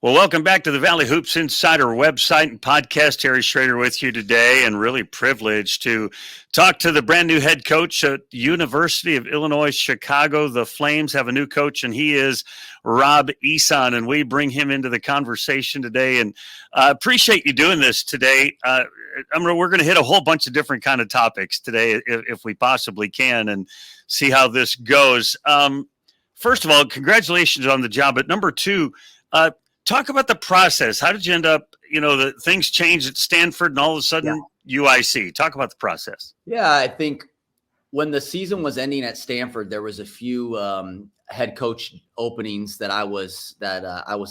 Well, welcome back to the Valley Hoops Insider website and podcast. Harry Schroeder with you today, and really privileged to talk to the brand new head coach at University of Illinois Chicago. The Flames have a new coach, and he is Rob Ehsan, and we bring him into the conversation today. And appreciate you doing this today. We're going to hit a whole bunch of different kind of topics today, if we possibly can, and see how this goes. First of all, congratulations on the job. But number two, talk about the process. How did you end up, the things changed at Stanford and all of a sudden UIC? Talk about the process. Yeah, I think when the season was ending at Stanford, there was a few head coach openings that I was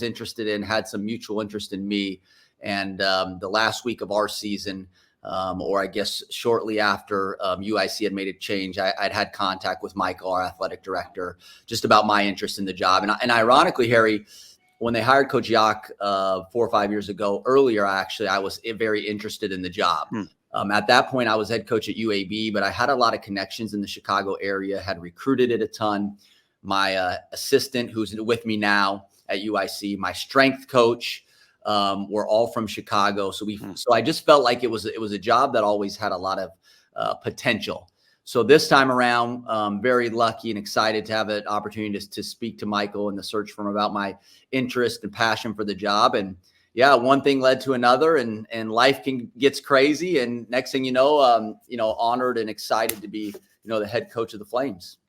interested in, had some mutual interest in me. And the last week of our season, or I guess shortly after UIC had made a change, I'd had contact with Michael, our athletic director, just about my interest in the job. And ironically, Harry, when they hired Coach Yak 4 or 5 years ago, earlier, I was very interested in the job. At that point, I was head coach at UAB, but I had a lot of connections in the Chicago area, had recruited it a ton. My assistant, who's with me now at UIC, my strength coach, were all from Chicago. So I just felt like it was a job that always had a lot of potential. So this time around, very lucky and excited to have an opportunity to speak to Michael in the search firm about my interest and passion for the job. And yeah, one thing led to another, and life gets crazy. And next thing you know, honored and excited to be, the head coach of the Flames.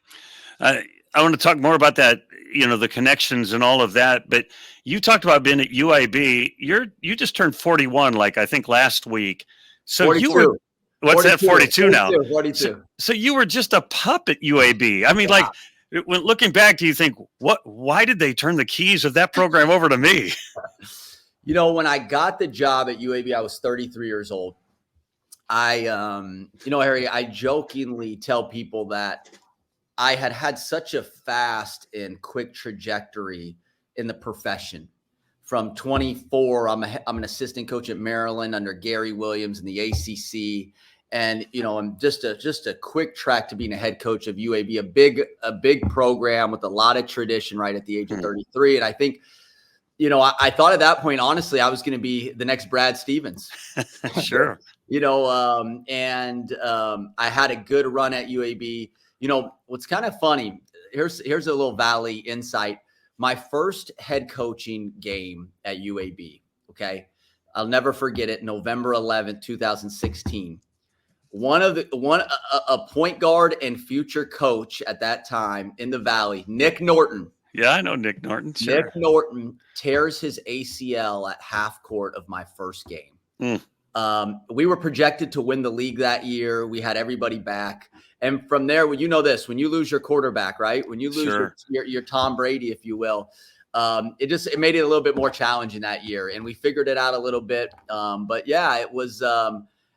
I want to talk more about that, the connections and all of that. But you talked about being at UIB. You just turned 41, I think last week. So 42. You were. What's 42, that, 42 now? 42. So you were just a pup at UAB. I mean, when looking back, do you think, why did they turn the keys of that program over to me? When I got the job at UAB, I was 33 years old. Harry, I jokingly tell people that I had such a fast and quick trajectory in the profession. From 24, I'm an assistant coach at Maryland under Gary Williams in the ACC. And, I'm just a quick track to being a head coach of UAB, a big program with a lot of tradition right at the age of 33. And I think, I thought at that point, honestly, I was going to be the next Brad Stevens. Sure. I had a good run at UAB. What's kind of funny, here's a little Valley insight. My first head coaching game at UAB, okay? I'll never forget it, November 11th, 2016. A point guard and future coach at that time in the Valley, Nick Norton. Yeah, I know Nick Norton. Sure. Nick Norton tears his ACL at half court of my first game. We were projected to win the league that year. We had everybody back. And from there, when you lose your quarterback, right? When you lose your Tom Brady, if you will, it made it a little bit more challenging that year. And we figured it out a little bit. But yeah, it was,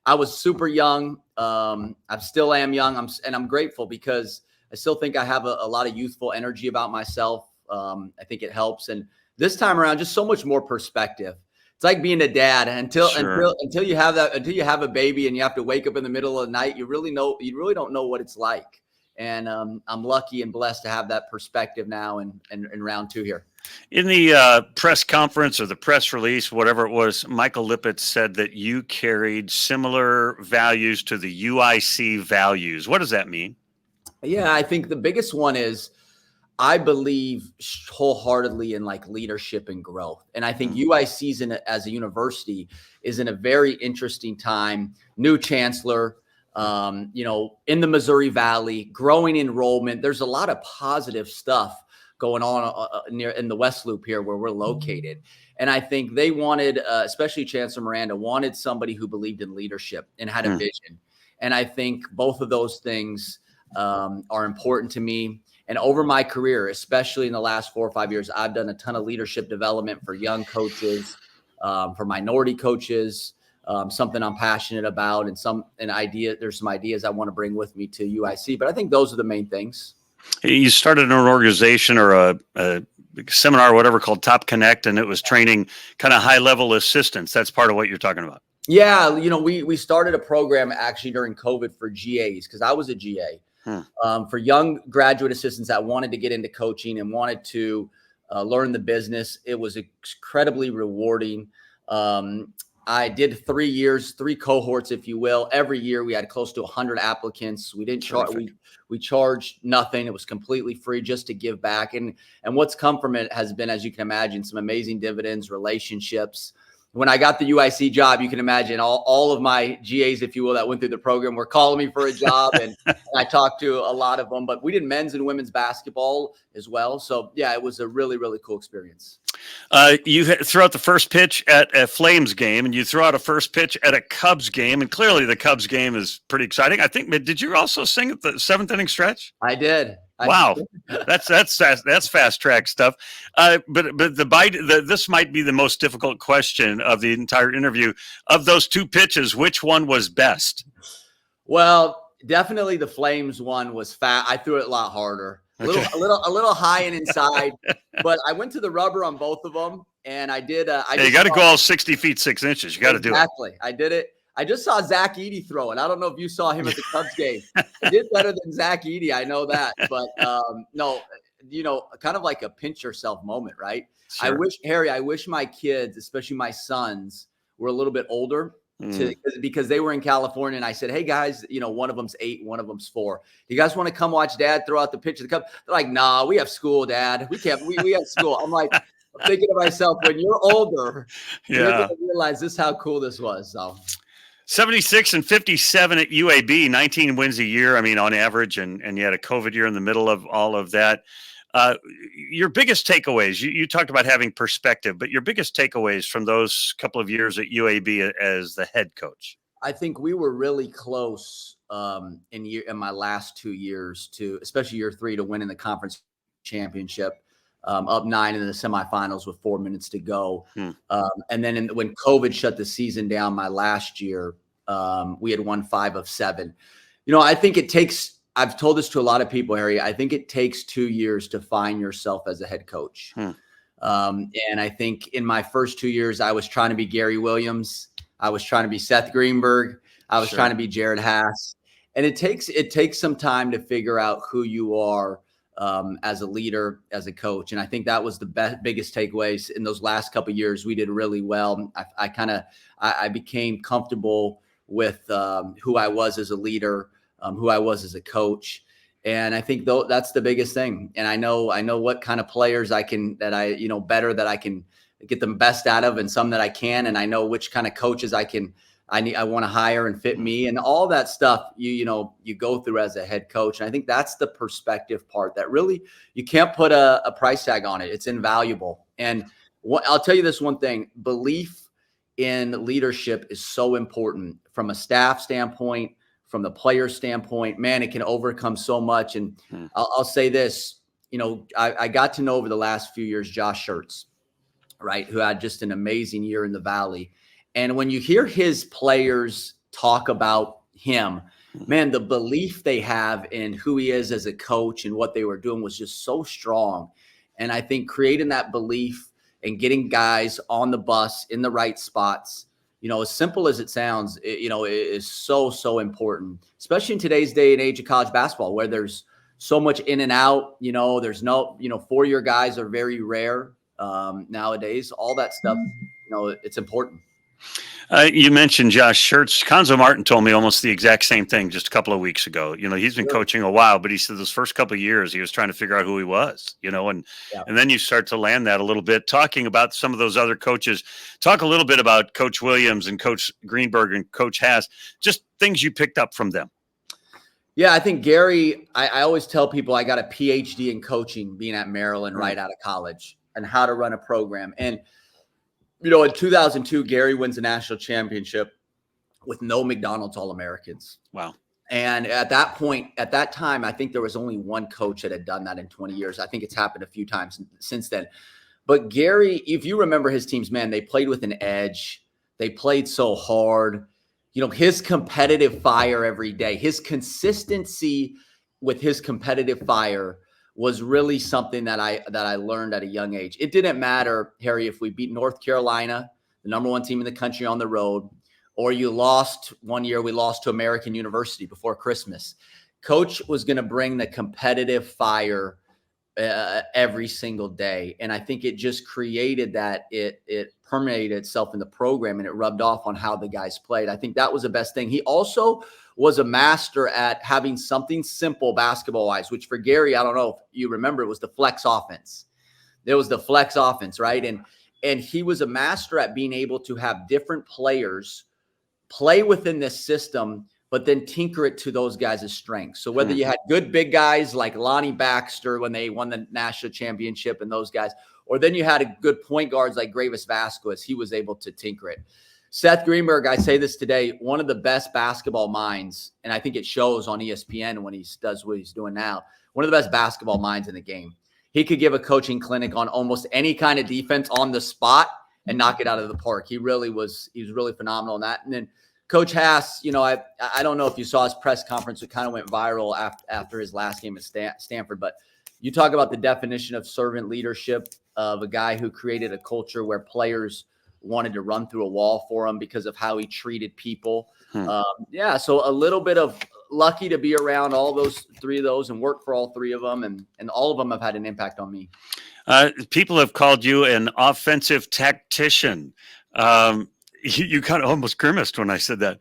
I was super young. I still am young. I'm grateful because I still think I have a lot of youthful energy about myself. I think it helps. And this time around, just so much more perspective. It's like being a dad until you have a baby and you have to wake up in the middle of the night. You really don't know what it's like. And I'm lucky and blessed to have that perspective now in round two here. In the press conference or the press release, whatever it was, Michael Lippitz said that you carried similar values to the UIC values. What does that mean? Yeah, I think the biggest one is I believe wholeheartedly in leadership and growth. And I think UIC as a university is in a very interesting time. New chancellor, in the Missouri Valley, growing enrollment. There's a lot of positive stuff going on near in the West Loop here where we're located. And I think they wanted, especially Chancellor Miranda, wanted somebody who believed in leadership and had a vision. And I think both of those things are important to me. And over my career, especially in the last 4 or 5 years, I've done a ton of leadership development for young coaches, for minority coaches, something I'm passionate about, and there's some ideas I want to bring with me to UIC. But I think those are the main things. You started an organization or a seminar, or whatever, called Top Connect, and it was training kind of high-level assistants. That's part of what you're talking about. Yeah, we started a program actually during COVID for GAs, because I was a GA, for young graduate assistants that wanted to get into coaching and wanted to learn the business. It was incredibly rewarding. I did 3 years, 3 cohorts, if you will. Every year we had close to 100 applicants. We didn't charge, we charged nothing. It was completely free just to give back. And what's come from it has been, as you can imagine, some amazing dividends, relationships. When I got the UIC job, you can imagine all of my GAs, if you will, that went through the program were calling me for a job. And I talked to a lot of them, but we did men's and women's basketball as well. So yeah, it was a really, really cool experience. You threw out the first pitch at a Flames game, and you threw out a first pitch at a Cubs game, and clearly the Cubs game is pretty exciting. I think, did you also sing at the 7th inning stretch? I did. Wow, that's fast track stuff. But this might be the most difficult question of the entire interview. Of those 2 pitches, which one was best? Well, definitely the Flames one was fast. I threw it a lot harder. A little high and inside, but I went to the rubber on both of them, and I did. You got to go all 60 feet 6 inches. You got to do it. Exactly. I did it. I just saw Zach Edey throw it. I don't know if you saw him at the Cubs game. He did better than Zach Edey. I know that, but no, kind of like a pinch yourself moment, right? Sure. I wish my kids, especially my sons, were a little bit older. Because they were in California, and I said, "Hey guys, one of them's 8, one of them's 4. You guys want to come watch Dad throw out the pitch of the Cup?" They're like, "Nah, we have school, Dad. We can't. We have school." I'm like, thinking to myself, when you're older, you're gonna realize this how cool this was. So 76 and 57 at UAB, 19 wins a year. I mean, on average, and you had a COVID year in the middle of all of that. Your biggest takeaways, you talked about having perspective, but your biggest takeaways from those couple of years at UAB as the head coach? I think we were really close in my last 2 years to, especially year 3, to winning the conference championship, up 9 in the semifinals with 4 minutes to go. And then when COVID shut the season down my last year, we had won 5 of 7. I think it takes, I've told this to a lot of people, Harry. I think it takes 2 years to find yourself as a head coach. And I think in my first 2 years, I was trying to be Gary Williams. I was trying to be Seth Greenberg. I was trying to be Jared Haas. And it takes some time to figure out who you are as a leader, as a coach. And I think that was the biggest takeaways in those last couple of years. We did really well. I became comfortable with who I was as a leader, who I was as a coach. And I think that's the biggest thing. And I know what kind of players I can get the best out of, and some that I can. And I know which kind of coaches I want to hire and fit me, and all that stuff you go through as a head coach. And I think that's the perspective part that really you can't put a price tag on it. It's invaluable. And I'll tell you this one thing: belief in leadership is so important from a staff standpoint, from the player standpoint. Man, it can overcome so much. And I'll say this, I got to know over the last few years Josh Schertz, right, who had just an amazing year in the Valley. And when you hear his players talk about him, man, the belief they have in who he is as a coach and what they were doing was just so strong. And I think creating that belief and getting guys on the bus in the right spots, as simple as it sounds, it is so, so important, especially in today's day and age of college basketball, where there's so much in and out. There's no, 4-year guys are very rare nowadays. All that stuff, it's important. You mentioned Josh Schertz. Conzo Martin told me almost the exact same thing just a couple of weeks ago. He's been coaching a while, but he said those first couple of years he was trying to figure out who he was, and then you start to land that a little bit. Talking about some of those other coaches, talk a little bit about Coach Williams and Coach Greenberg and Coach Haas, just things you picked up from them. Yeah, I think Gary, I always tell people I got a PhD in coaching being at Maryland right out of college and how to run a program. And in 2002, Gary wins a national championship with no McDonald's All-Americans. Wow. And at that time, I think there was only one coach that had done that in 20 years. I think it's happened a few times since then. But Gary, if you remember his teams, man, they played with an edge. They played so hard. His competitive fire every day, his consistency with his competitive fire was really something that I learned at a young age. It didn't matter, Harry, if we beat North Carolina, the number 1 team in the country, on the road, or you lost one year. We lost to American University before Christmas. Coach was going to bring the competitive fire every single day. And I think it just created that it permeated itself in the program, and it rubbed off on how the guys played. I think that was the best thing. He also was a master at having something simple basketball wise, which for Gary, I don't know if you remember, it was the flex offense. There was the flex offense, right? And he was a master at being able to have different players play within this system, but then tinker it to those guys' strengths. So whether you had good big guys like Lonnie Baxter when they won the national championship and those guys, or then you had a good point guards like Gravis Vasquez, he was able to tinker it. Seth Greenberg, I say this today, one of the best basketball minds, and I think it shows on ESPN when he does what he's doing now, one of the best basketball minds in the game. He could give a coaching clinic on almost any kind of defense on the spot and knock it out of the park. He was really phenomenal in that. And then Coach Haas, I don't know if you saw his press conference. It kind of went viral after his last game at Stanford. But you talk about the definition of servant leadership of a guy who created a culture where players wanted to run through a wall for him because of how he treated people. So a little bit of lucky to be around all those three of those and work for all three of them. And all of them have had an impact on me. People have called you an offensive tactician. You kind of almost grimaced when I said that.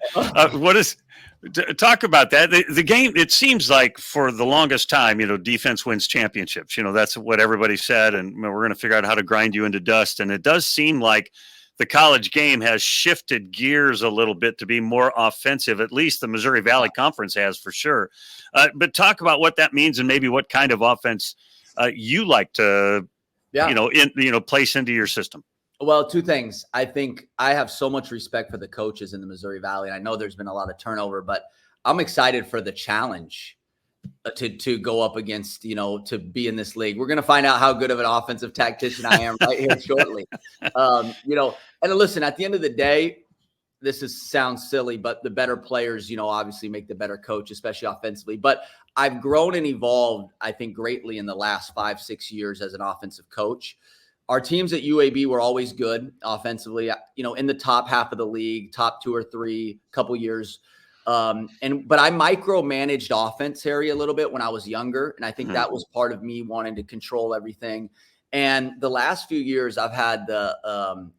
Talk about that. The game, it seems like for the longest time, defense wins championships. That's what everybody said. And we're going to figure out how to grind you into dust. And it does seem like the college game has shifted gears a little bit to be more offensive. At least the Missouri Valley Conference has, for sure. But talk about what that means and maybe what kind of offense you like to, place into your system. Well, two things. I think I have so much respect for the coaches in the Missouri Valley. And I know there's been a lot of turnover, but I'm excited for the challenge to go up against, to be in this league. We're going to find out how good of an offensive tactician I am right here shortly. And listen, at the end of the day, sounds silly, but the better players, obviously make the better coach, especially offensively. But I've grown and evolved, I think, greatly in the last 5-6 years as an offensive coach. Our teams at UAB were always good offensively, in the top half of the league, top 2 or 3, couple years. But I micromanaged offense, Harry, a little bit when I was younger. And I think that was part of me wanting to control everything. And the last few years, I've had the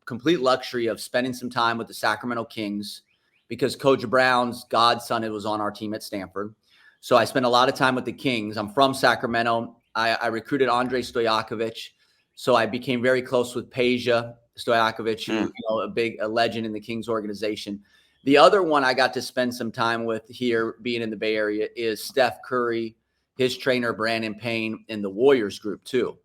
complete luxury of spending some time with the Sacramento Kings because Coach Brown's godson was on our team at Stanford. So I spent a lot of time with the Kings. I'm from Sacramento. I recruited Andre Stojakovic. So I became very close with Peja Stojakovic, a legend in the Kings organization. The other one I got to spend some time with here, being in the Bay Area, is Steph Curry, his trainer, Brandon Payne, in the Warriors group too.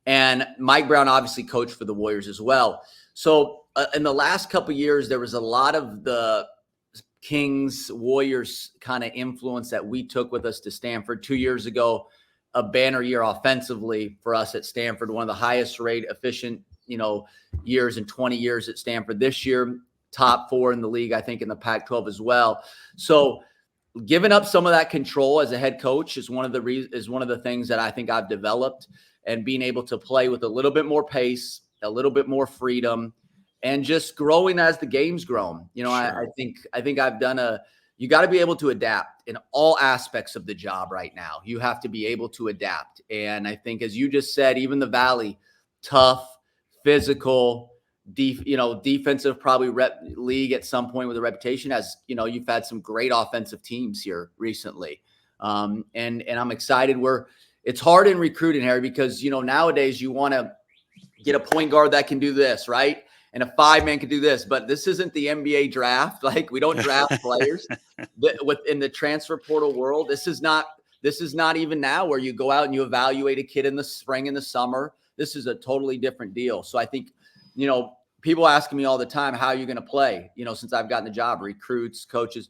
And Mike Brown obviously coached for the Warriors as well. So in the last couple of years, there was a lot of the Kings, Warriors kind of influence that we took with us to Stanford 2 years ago. A banner year offensively for us at Stanford, one of the highest rate efficient, years in 20 years at Stanford. This year, top 4 in the league, I think, in the Pac-12 as well. So giving up some of that control as a head coach is one of the things that I think I've developed, and being able to play with a little bit more pace, a little bit more freedom, and just growing as the game's grown. Sure. I think I've done you got to be able to adapt in all aspects of the job right now. You have to be able to adapt. And I think, as you just said, even the Valley, tough, physical, defensive, probably league at some point with a reputation, as you've had some great offensive teams here recently. And I'm excited. It's hard in recruiting, Harry, because, nowadays you want to get a point guard that can do this, right? And a 5-man can do this, but this isn't the NBA draft. Like, we don't draft players within the transfer portal world. This is not even now where you go out and you evaluate a kid in the spring and the summer. This is a totally different deal. So I think, people asking me all the time, how are you going to play? Since I've gotten the job, recruits, coaches,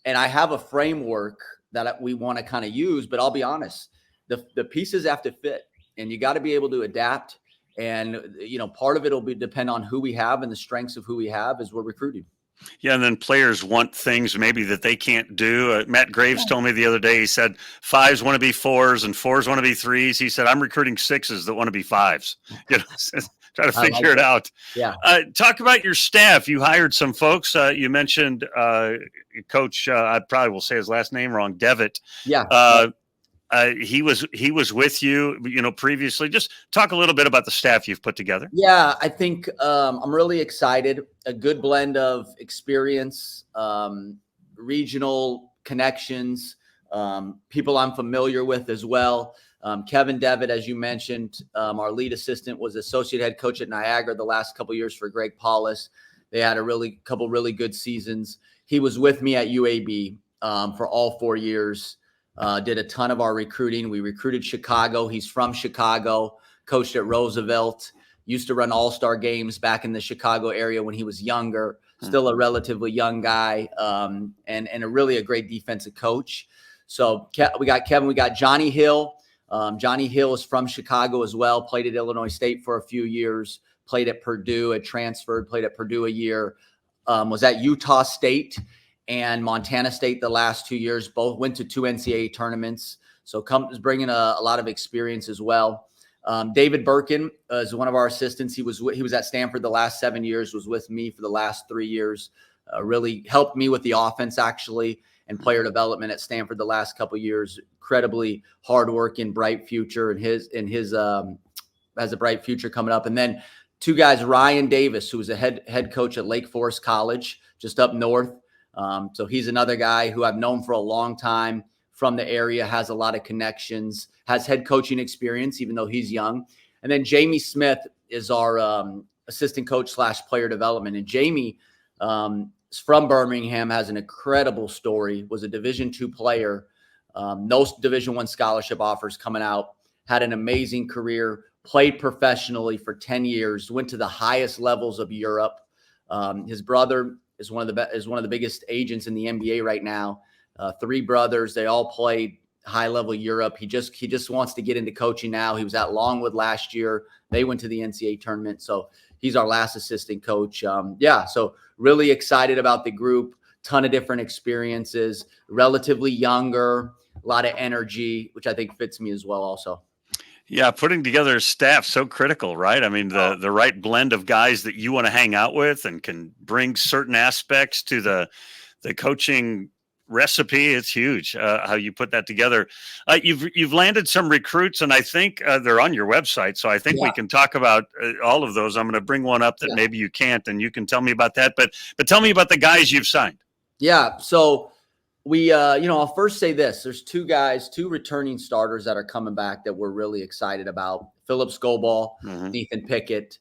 and I have a framework that we want to kind of use, but I'll be honest, the pieces have to fit, and you got to be able to adapt. And, part of it will depend on who we have and the strengths of who we have as we're recruiting. Yeah, and then players want things maybe that they can't do. Matt Graves told me the other day, he said 5s want to be 4s and 4s want to be 3s. He said, I'm recruiting 6s that want to to be 5s. Try to figure it out. Yeah. Talk about your staff. You hired some folks. You mentioned Coach, I probably will say his last name wrong, Devitt. Yeah. he was with you, previously. Just talk a little bit about the staff you've put together. Yeah, I think I'm really excited. A good blend of experience, regional connections, people I'm familiar with as well. Kevin Devitt, as you mentioned, our lead assistant, was associate head coach at Niagara the last couple of years for Greg Paulus. They had a couple really good seasons. He was with me at UAB for all 4 years. Did a ton of our recruiting. We recruited Chicago. He's from Chicago, coached at Roosevelt, used to run all-star games back in the Chicago area when he was younger, still a relatively young guy, and a great defensive coach. So we got Kevin, we got Johnny Hill. Johnny Hill is from Chicago as well, played at Illinois State for a few years, played at Purdue, had transferred, played at Purdue a year, was at Utah State and Montana State the last 2 years. Both went to 2 NCAA tournaments. So is bringing a lot of experience as well. David Birkin is one of our assistants. He was at Stanford the last 7 years, was with me for the last 3 years. Really helped me with the offense actually and player development at Stanford the last couple of years. Incredibly hardworking, bright future, and his has a bright future coming up. And then 2 guys, Ryan Davis, who was a head coach at Lake Forest College, just up north. So he's another guy who I've known for a long time from the area, has a lot of connections, has head coaching experience, even though he's young. And then Jamie Smith is our assistant coach / player development. And Jamie is from Birmingham, has an incredible story, was a Division II player, no Division I scholarship offers coming out, had an amazing career, played professionally for 10 years, went to the highest levels of Europe. His brother is one of the biggest agents in the NBA right now. 3 brothers, they all played high level Europe. He just wants to get into coaching now. He was at Longwood last year. They went to the NCAA tournament. So he's our last assistant coach. So really excited about the group. Ton of different experiences, relatively younger, a lot of energy, which I think fits me as well also. Yeah, putting together a staff so critical, right? I mean, the right blend of guys that you want to hang out with and can bring certain aspects to the coaching recipe. It's huge how you put that together. You've landed some recruits, and I think they're on your website. So I think we can talk about all of those. I'm going to bring one up that maybe you can't, and you can tell me about that. But tell me about the guys you've signed. Yeah. So we, I'll first say this. There's 2 returning starters that are coming back that we're really excited about. Philip Scoball, Ethan Pickett,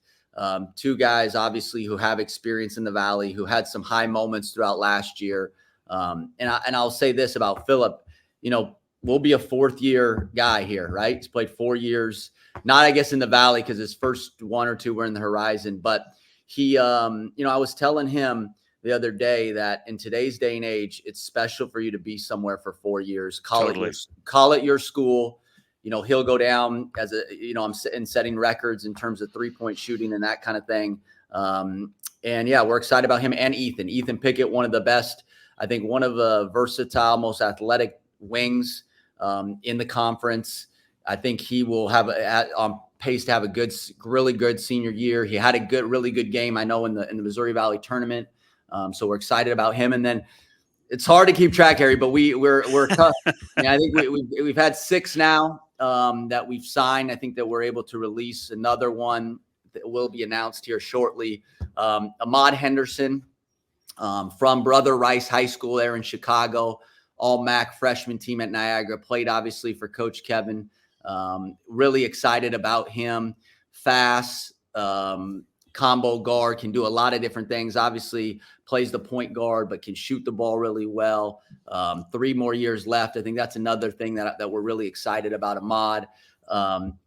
2 guys, obviously, who have experience in the Valley, who had some high moments throughout last year. And I'll say this about Philip, we'll be a 4th-year guy here, right? He's played 4 years, not, I guess, in the Valley because his first 1 or 2 were in the horizon. But he, I was telling him the other day that in today's day and age, it's special for you to be somewhere for 4 years. Call it your school. He'll go down as I'm setting records in terms of 3-point shooting and that kind of thing. We're excited about him and Ethan Pickett, one of the best, I think one of the versatile, most athletic wings in the conference. I think he will have on pace to have a really good senior year. He had a really good game, I know, in the Missouri Valley tournament. So we're excited about him. And then it's hard to keep track, Harry, but we're tough. I think we've had 6 now that we've signed. I think that we're able to release another one that will be announced here shortly. Ahmad Henderson from Brother Rice High School there in Chicago, all MAC freshman team at Niagara, played obviously for Coach Kevin. Really excited about him. Fast, combo guard, can do a lot of different things. Obviously plays the point guard, but can shoot the ball really well. 3 more years left. I think that's another thing that we're really excited about Ahmad.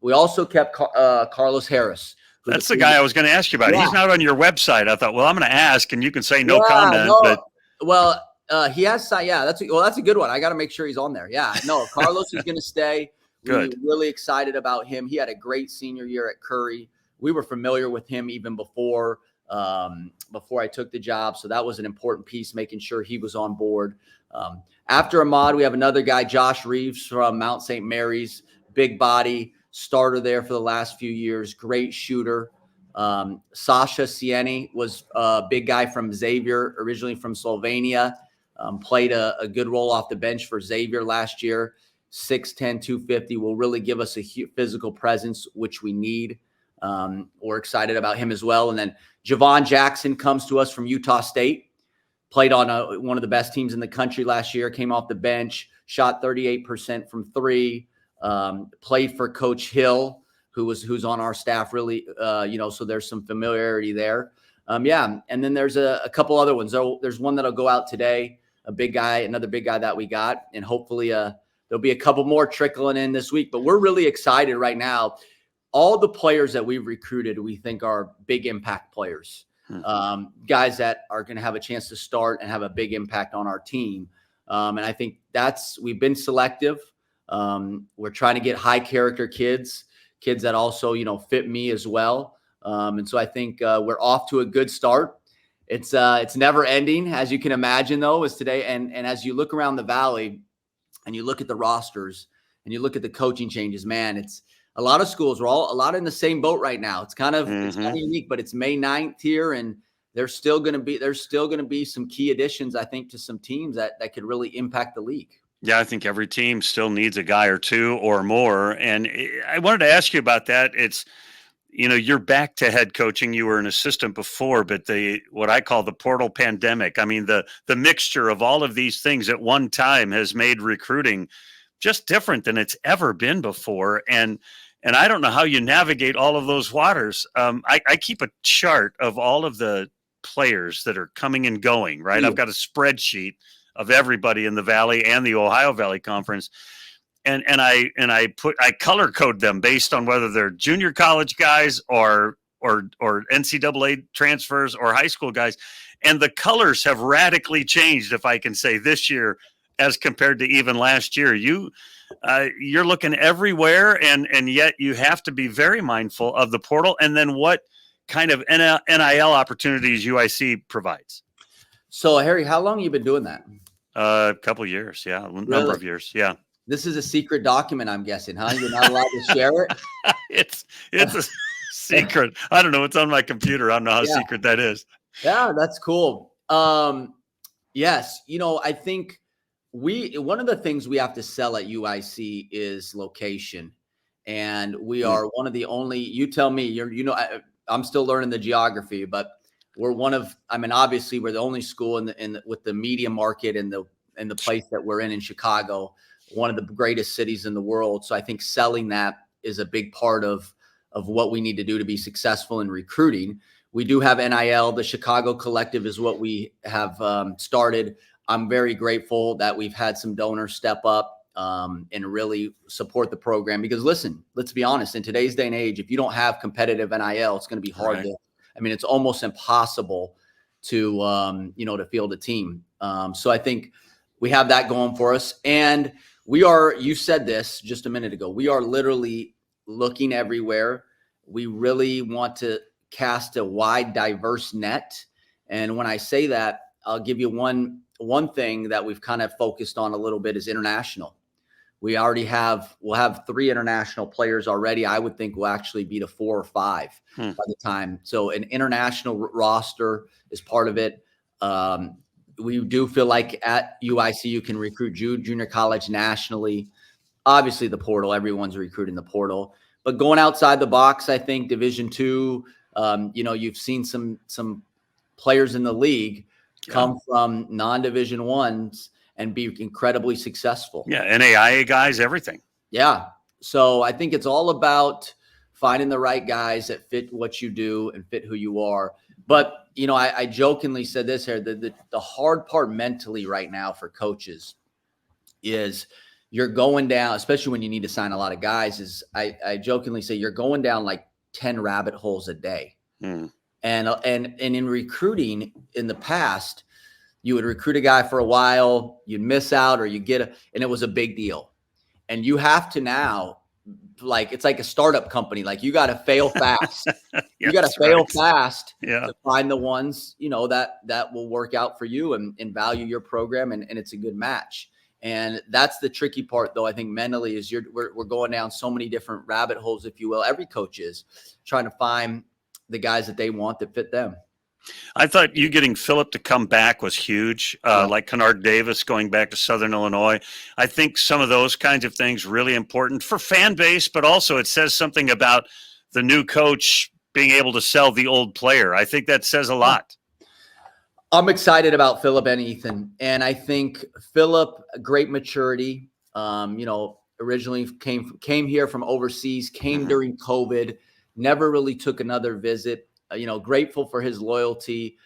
We also kept Carlos Harris. That's the guy I was going to ask you about. Yeah. He's not on your website. I thought, well, I'm going to ask, and you can say no comment. No. But he has signed. Yeah, that's a good one. I got to make sure he's on there. Yeah, no, Carlos is going to stay. Good. We're really excited about him. He had a great senior year at Curry. We were familiar with him even before I took the job. So that was an important piece, making sure he was on board. After Ahmad, we have another guy, Josh Reeves from Mount St. Mary's, big body, starter there for the last few years, great shooter. Sasha Sieni was a big guy from Xavier, originally from Slovenia, played a good role off the bench for Xavier last year. 6'10", 250, will really give us a physical presence, which we need. We're excited about him as well. And then Javon Jackson comes to us from Utah State, played on one of the best teams in the country last year, came off the bench, shot 38% from three, played for Coach Hill, who's on our staff really, so there's some familiarity there. And then there's a couple other ones. There's one that'll go out today, another big guy that we got, and hopefully there'll be a couple more trickling in this week. But we're really excited right now. All the players that we've recruited, we think are big impact players, guys that are going to have a chance to start and have a big impact on our team. And I think we've been selective. We're trying to get high character kids that also, fit me as well. And so I think we're off to a good start. It's never ending, as you can imagine, though, as today. And as you look around the Valley and you look at the rosters and you look at the coaching changes, man, it's a lot of schools. We're all a lot in the same boat right now. It's kind of unique, but it's May 9th here, and there's still going to be some key additions, I think, to some teams that could really impact the league. Yeah, I think every team still needs a guy or two or more. And I wanted to ask you about that. It's, you're back to head coaching. You were an assistant before, but what I call the portal pandemic. I mean, the mixture of all of these things at one time has made recruiting just different than it's ever been before. And I don't know how you navigate all of those waters. I keep a chart of all of the players that are coming and going, right? I've got a spreadsheet of everybody in the Valley and the Ohio Valley Conference. And I color code them based on whether they're junior college guys or NCAA transfers or high school guys. And the colors have radically changed, if I can say, this year as compared to even last year. You're looking everywhere, and yet you have to be very mindful of the portal and then what kind of NIL opportunities UIC provides. So, Harry, how long have you been doing that? A couple of years, yeah, number of years, yeah. This is a secret document, I'm guessing, huh? You're not allowed to share it? It's a secret. I don't know. It's on my computer. I don't know how secret that is. Yeah, that's cool. Yes, I think one of the things we have to sell at UIC is location. And we are one of the only, you tell me, I'm still learning the geography, but obviously we're the only school with the media market and the place that we're in Chicago, one of the greatest cities in the world. So I think selling that is a big part of what we need to do to be successful in recruiting. We do have NIL. The Chicago Collective is what we have started. I'm very grateful that we've had some donors step up and really support the program, because listen, let's be honest, in today's day and age, if you don't have competitive NIL, it's going to be hard it's almost impossible to field a team. So I think we have that going for us. And you said this just a minute ago, we are literally looking everywhere. We really want to cast a wide, diverse net. And when I say that, I'll give you one thing that we've kind of focused on a little bit is international. We'll have 3 international players already. I would think we'll actually be to 4 or 5 by the time. So an international roster is part of it. We do feel like at UIC you can recruit junior college nationally. Obviously the portal, everyone's recruiting the portal. But going outside the box, I think Division II, you've seen some players in the league come from non-Division I's and be incredibly successful. Yeah, NAIA guys, everything. Yeah. So I think it's all about finding the right guys that fit what you do and fit who you are. But, I jokingly said this here, the hard part mentally right now for coaches is you're going down, especially when you need to sign a lot of guys, is I jokingly say you're going down like 10 rabbit holes a day. And in recruiting in the past, you would recruit a guy for a while, you'd miss out, or and it was a big deal. And you have to now, it's like a startup company. Like you got to fail fast. You got to fail fast to find the ones, that will work out for you and value your program. And it's a good match. And that's the tricky part, though, I think mentally is we're going down so many different rabbit holes, if you will. Every coach is trying to find the guys that they want that fit them. I thought you getting Phillip to come back was huge, like Kennard Davis going back to Southern Illinois. I think some of those kinds of things really important for fan base, but also it says something about the new coach being able to sell the old player. I think that says a lot. I'm excited about Phillip and Ethan, and I think Phillip, great maturity. Originally came here from overseas, came during COVID, never really took another visit. Grateful for his loyalty.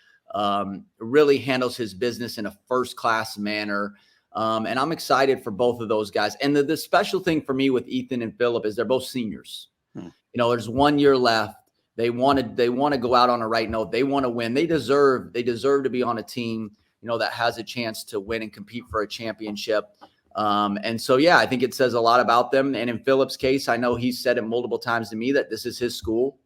Really handles his business in a first-class manner. And I'm excited for both of those guys. And the special thing for me with Ethan and Phillip is they're both seniors. There's 1 year left. They want to go out on a right note. They want to win. They deserve to be on a team, that has a chance to win and compete for a championship. And so, I think it says a lot about them. And in Phillip's case, I know he's said it multiple times to me that this is his school.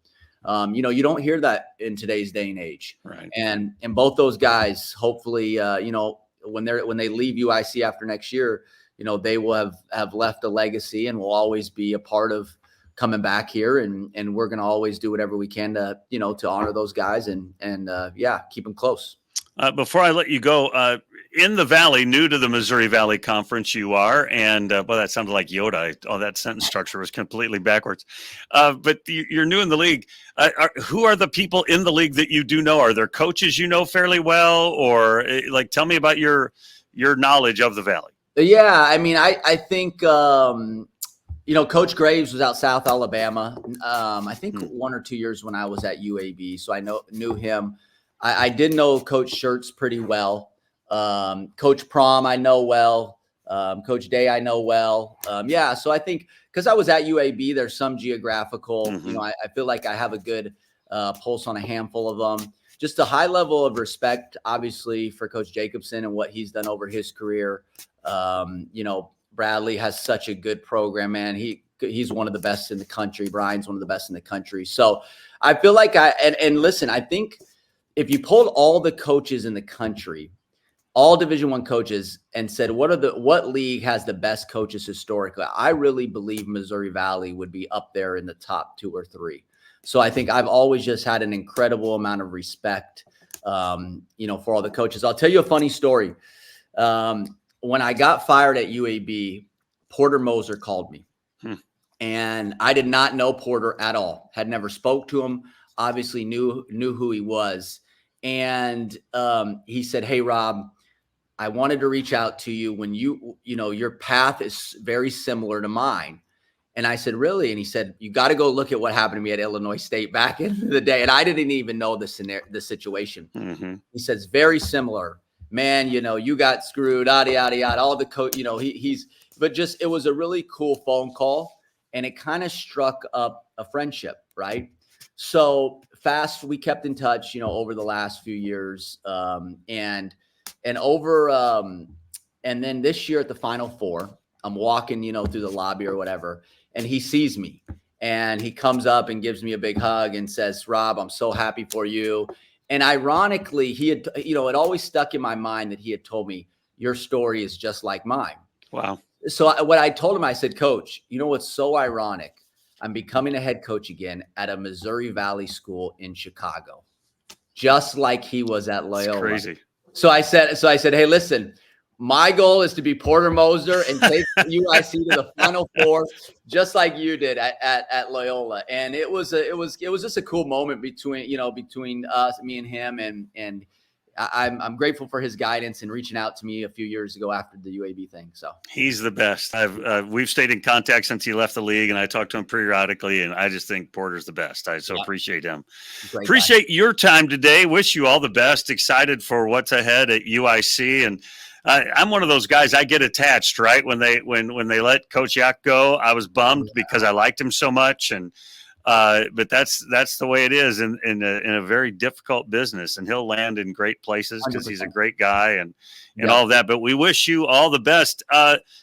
You don't hear that in today's day and age. Right. And both those guys, hopefully, when they leave UIC after next year, they will have left a legacy and will always be a part of coming back here. And we're going to always do whatever we can to honor those guys and keep them close. Before I let you go, in the Valley, new to the Missouri Valley Conference, you are, and that sounded like Yoda. That sentence structure was completely backwards. But you're new in the league. Who are the people in the league that you do know? Are there coaches you know fairly well, or tell me about your knowledge of the Valley? Yeah, I mean, I think Coach Graves was out South Alabama. I think 1 or 2 years when I was at UAB, so I knew him. I did know Coach Schertz pretty well. Coach Prom, I know well. Coach Day, I know well. So I think because I was at UAB, there's some geographical, I feel like I have a good pulse on a handful of them. Just a high level of respect, obviously, for Coach Jacobson and what he's done over his career. Bradley has such a good program, man. He's one of the best in the country. Brian's one of the best in the country. So I feel like listen, I think if you pulled all the coaches in the country, all Division I coaches, and said, what league has the best coaches historically? I really believe Missouri Valley would be up there in the top 2 or 3. So I think I've always just had an incredible amount of respect, for all the coaches. I'll tell you a funny story. When I got fired at UAB, Porter Moser called me, and I did not know Porter at all. Had never spoke to him. Obviously knew who he was. And he said, "Hey, Rob, I wanted to reach out to you when your path is very similar to mine." And I said, "Really?" And he said, "You got to go look at what happened to me at Illinois State back in the day." And I didn't even know the situation. He says, "Very similar, man. You got screwed, yada, yada, yada." All the coach, it was a really cool phone call, and it kind of struck up a friendship, right? So we kept in touch, over the last few years, and then this year at the Final Four, I'm walking, through the lobby or whatever, and he sees me, and he comes up and gives me a big hug and says, "Rob, I'm so happy for you." And ironically, he had, it always stuck in my mind that he had told me, "Your story is just like mine." Wow. So what I told him, I said, "Coach, what's so ironic? I'm becoming a head coach again at a Missouri Valley school in Chicago, just like he was at Loyola." That's crazy. So I said, "Hey, listen, my goal is to be Porter Moser and take UIC to the Final Four, just like you did at Loyola." And it was just a cool moment between us, me and him, and I'm grateful for his guidance and reaching out to me a few years ago after the UAB thing. So he's the best. We've stayed in contact since he left the league, and I talk to him periodically, and I just think Porter's the best. I appreciate him. Appreciate your time today. Wish you all the best. Excited for what's ahead at UIC, and I'm one of those guys. I get attached, right? When they let Coach Yak go, I was bummed because I liked him so much, and but that's the way it is in a very difficult business, and he'll land in great places because he's a great guy and all of that. But we wish you all the best.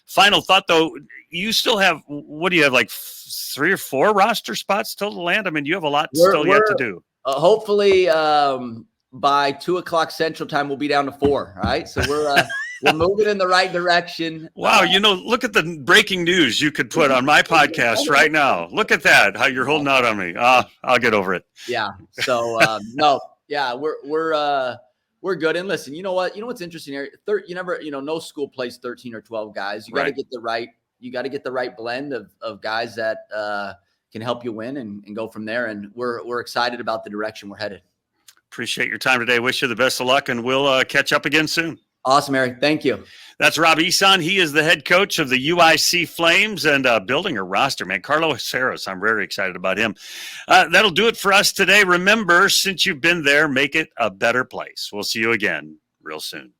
Final thought though, you still have, what do you have, like 3 or 4 roster spots still to land? I mean, you have a lot still yet to do. Hopefully by 2:00 Central Time, we'll be down to 4. All right. So we're moving in the right direction. Wow. Look at the breaking news you could put on my podcast right now. Look at that. How you're holding out on me. I'll get over it. Yeah. So, no, Yeah, we're good. And listen, you know what? You know what's interesting here? No school plays 13 or 12 guys. You got to Right. get the right. You got to get the right blend of guys that can help you win and go from there. And we're excited about the direction we're headed. Appreciate your time today. Wish you the best of luck, and we'll catch up again soon. Awesome, Harry. Thank you. That's Rob Ehsan. He is the head coach of the UIC Flames and building a roster, man. Carlos Harris, I'm very excited about him. That'll do it for us today. Remember, since you've been there, make it a better place. We'll see you again real soon.